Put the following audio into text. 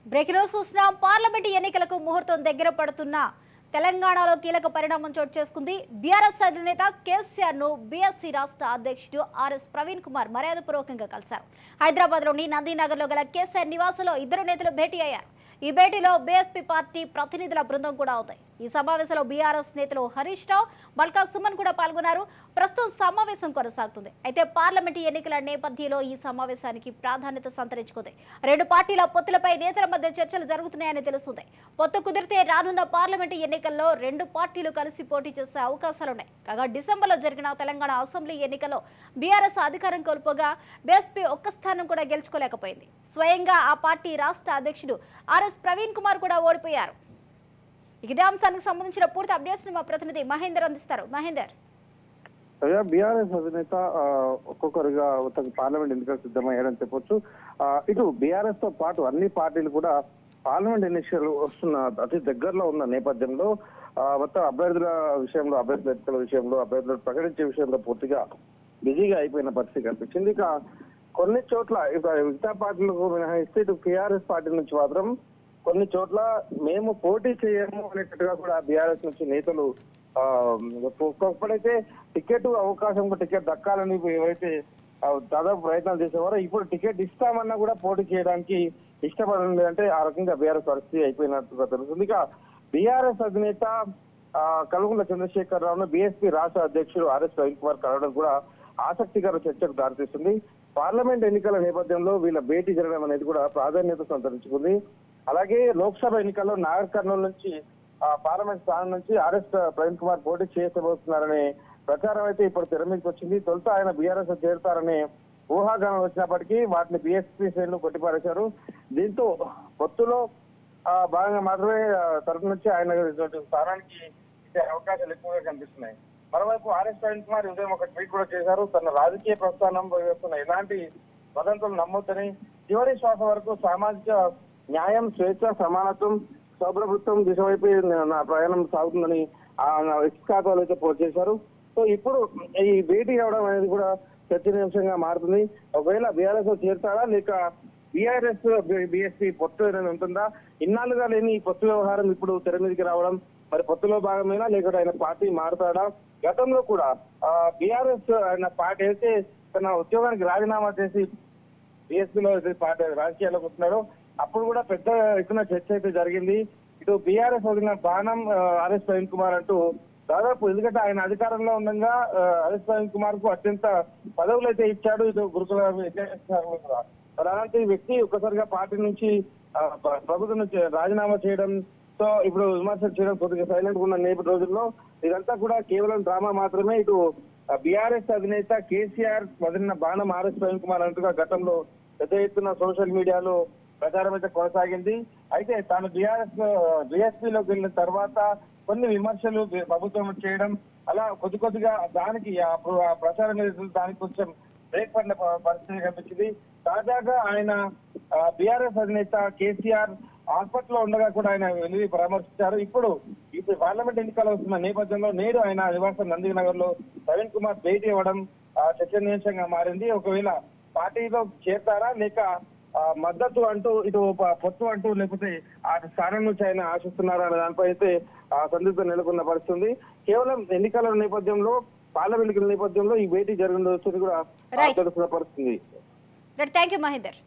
Breaking news చూస్తున్నాం. Parliament ఎన్నికలకు ముహూర్తం దగ్గర పడుతున్న తెలంగాణలో కీలక పరిణామం చోటు చేసుకుంది. బీఆర్ఎస్ అధినేత కేసీఆర్ ను బీఎస్సీ రాష్ట్ర అధ్యక్షుడు ఆర్ఎస్ ప్రవీణ్ కుమార్ మర్యాదపూర్వకంగా కలిశారు. హైదరాబాద్లోని నందీనగర్లో గల కేసీఆర్ నివాసంలో ఇద్దరు నేతలు భేటీ అయ్యారు. ఈ భేటీలో బీఎస్పీ పార్టీ ప్రతినిధుల బృందం కూడా అవుతాయి. ఈ సమావేశంలో బీఆర్ఎస్ నేతలు హరీష్ రావు, బల్కా సుమన్ కూడా పాల్గొన్నారు. ప్రస్తుతం సమావేశం కొనసాగుతుంది. అయితే పార్లమెంటు ఎన్నికల నేపథ్యంలో ఈ సమావేశానికి ప్రాధాన్యత సంతరించుకుంది. రెండు పార్టీల పొత్తులపై నేతల మధ్య చర్చలు జరుగుతున్నాయని తెలుస్తుంది. పొత్తు కుదిరితే రానున్న పార్లమెంటు ఎన్నికల్లో రెండు పార్టీలు కలిసి పోటీ చేసే అవకాశాలున్నాయి. కాగా డిసెంబర్లో జరిగిన తెలంగాణ అసెంబ్లీ ఎన్నికల్లో బీఆర్ఎస్ అధికారం కోల్పోగా బీఎస్పీ ఒక్క స్థానం కూడా గెలుచుకోలేకపోయింది. స్వయంగా ఆ పార్టీ రాష్ట్ర అధ్యక్షుడు ఆర్ఎస్ ప్రవీణ్ కుమార్ కూడా ఓడిపోయారు. ఇదే అంశానికి సంబంధించిన పూర్తి అప్డేట్స్ మా ప్రతినిధి మహేందర్ అందిస్తారు. మహేందర్, బీఆర్ఎస్ అధినేత ఒక్కొక్కరుగా పార్లమెంట్ ఎన్నికలు సిద్ధమయ్యారని చెప్పొచ్చు. ఇటు బీఆర్ఎస్ తో పాటు అన్ని పార్టీలు కూడా పార్లమెంట్ ఎన్నికలు వస్తున్న అతి దగ్గరలో ఉన్న నేపథ్యంలో మొత్తం అభ్యర్థుల విషయంలో, అభ్యర్థుల ఎన్నికల విషయంలో, అభ్యర్థులు ప్రకటించే విషయంలో పూర్తిగా బిజీగా అయిపోయిన పరిస్థితి కనిపించింది. ఇక కొన్ని చోట్ల మిగతా పార్టీలకు మినహాయిస్తే ఇటు టీఆర్ఎస్ పార్టీ నుంచి మాత్రం కొన్ని చోట్ల మేము పోటీ చేయము అనేటట్టుగా కూడా బీఆర్ఎస్ నుంచి నేతలు ఒక్కడైతే టికెట్ అవకాశం, టికెట్ దక్కాలని ఏవైతే దాదాపు ప్రయత్నాలు చేసేవారో ఇప్పుడు టికెట్ ఇస్తామన్నా కూడా పోటీ చేయడానికి ఇష్టపడడం లేదంటే ఆ రకంగా బీఆర్ఎస్ పరిస్థితి అయిపోయినట్టుగా తెలుస్తుంది. ఇక బీఆర్ఎస్ అధినేత కల్వకుంట్ల చంద్రశేఖర్ రావును బీఎస్పీ రాష్ట్ర అధ్యక్షుడు ఆర్ఎస్ ప్రవీణ్ కుమార్ కలవడం కూడా ఆసక్తికర చర్చకు దారితీస్తుంది. పార్లమెంట్ ఎన్నికల నేపథ్యంలో వీళ్ళ భేటీ జరగడం అనేది కూడా ప్రాధాన్యత సంతరించుకుంది. అలాగే లోక్సభ ఎన్నికల్లో నాగర్ కర్నూలు నుంచి పార్లమెంట్ స్థానం నుంచి ఆర్ఎస్ ప్రవీణ్ కుమార్ పోటీ చేయబోతున్నారనే ప్రచారం అయితే ఇప్పుడు తెర మీదకి వచ్చింది. తొలుత ఆయన బీఆర్ఎస్ చేరుతారనే ఊహాగానం వచ్చినప్పటికీ వాటిని బీఎస్పీ శ్రేణులు కొట్టిపారేశారు. దీంతో పొత్తులో భాగంగా మాత్రమే తరఫు నుంచి ఆయన స్థానానికి ఇచ్చే అవకాశాలు ఎక్కువగా కనిపిస్తున్నాయి. మరోవైపు ఆర్ఎస్ ప్రవీణ్ కుమార్ ఉదయం ఒక ట్వీట్ కూడా చేశారు. తన రాజకీయ ప్రస్థానం వేస్తున్న ఎలాంటి వదంతులు నమ్మొద్దని, చివరి శ్వాస వరకు సామాజిక న్యాయం, స్వేచ్ఛ, సమానత్వం, సౌభ్రభుత్వం దిశ వైపు నా ప్రయాణం సాగుతుందని ఎక్స్ ఖాతాలో అయితే పోస్ట్ చేశారు. సో ఇప్పుడు ఈ భేటీ అవడం అనేది కూడా చర్చనీయాంశంగా మారుతుంది. ఒకవేళ బీఆర్ఎస్ చేరుతారా లేక బీఆర్ఎస్ బీఎస్పీ పొత్తు ఏదైనా ఉంటుందా? ఇన్నాళ్ళుగా లేని ఈ పొత్తు వ్యవహారం ఇప్పుడు తెర మీదకి రావడం మరి పొత్తులో భాగమేనా లేకపోతే ఆయన పార్టీ మారుతాడా? గతంలో కూడా బీఆర్ఎస్ ఆయన పార్టీ అయితే తన ఉద్యోగానికి రాజీనామా చేసి బీఎస్పీలో పార్టీ రాజకీయాల్లోకి వస్తున్నాడు. అప్పుడు కూడా పెద్ద ఎత్తున చర్చ అయితే జరిగింది. ఇటు బీఆర్ఎస్ వదిలిన బాణం ఆర్ఎస్ ప్రవీణ్ కుమార్ అంటూ దాదాపు, ఎందుకంటే ఆయన అధికారంలో ఉండగా ఆర్ఎస్ ప్రవీణ్ కుమార్ కు అత్యంత పదవులు అయితే ఇచ్చాడు. ఇటు గురుకుల అలాంటి వ్యక్తి ఒక్కసారిగా పార్టీ నుంచి ప్రభుత్వం నుంచి రాజీనామా చేయడం, సో ఇప్పుడు విమర్శలు చేయడం కొద్దిగా సైలెంట్ గా ఉన్న నేపథ్య రోజుల్లో ఇదంతా కూడా కేవలం డ్రామా మాత్రమే. ఇటు బీఆర్ఎస్ అధినేత కేసీఆర్ వదిలిన బాణం ఆర్ఎస్ ప్రవీణ్ కుమార్ అంటూగా గతంలో పెద్ద ఎత్తున సోషల్ మీడియాలో ప్రచారం అయితే కొనసాగింది. అయితే తాను బీఎస్పీలోకి వెళ్ళిన తర్వాత కొన్ని విమర్శలు ప్రభుత్వం చేయడం, అలా కొద్దిగా దానికి ప్రచారం దానికి కొంచెం బ్రేక్ పడిన పరిస్థితి కనిపించింది. తాజాగా ఆయన బీఆర్ఎస్ అధినేత కేసీఆర్ హాస్పిటల్లో ఉండగా కూడా ఆయన వెళ్ళి పరామర్శించారు. ఇప్పుడు పార్లమెంట్ ఎన్నికలు వస్తున్న నేపథ్యంలో నేడు ఆయన నివాసం నందీనగర్ లో ప్రవీణ్ కుమార్ భేటీ ఇవ్వడం చర్చనీయాంశంగా మారింది. ఒకవేళ పార్టీలో చేరతారా లేక మద్దతు అంటూ ఇటు పొత్తు అంటూ లేకపోతే ఆ స్థానం నుంచి ఆయన ఆశిస్తున్నారా అనే దానిపై అయితే సందిగ్ధం నెలకొన్న పరిస్థితి. కేవలం ఎన్నికల నేపథ్యంలో, పార్లమెంట్ ఎన్నికల నేపథ్యంలో ఈ భేటీ జరిగిన కూడా తెలుస్తున్న పరిస్థితి. Thank you Mahender.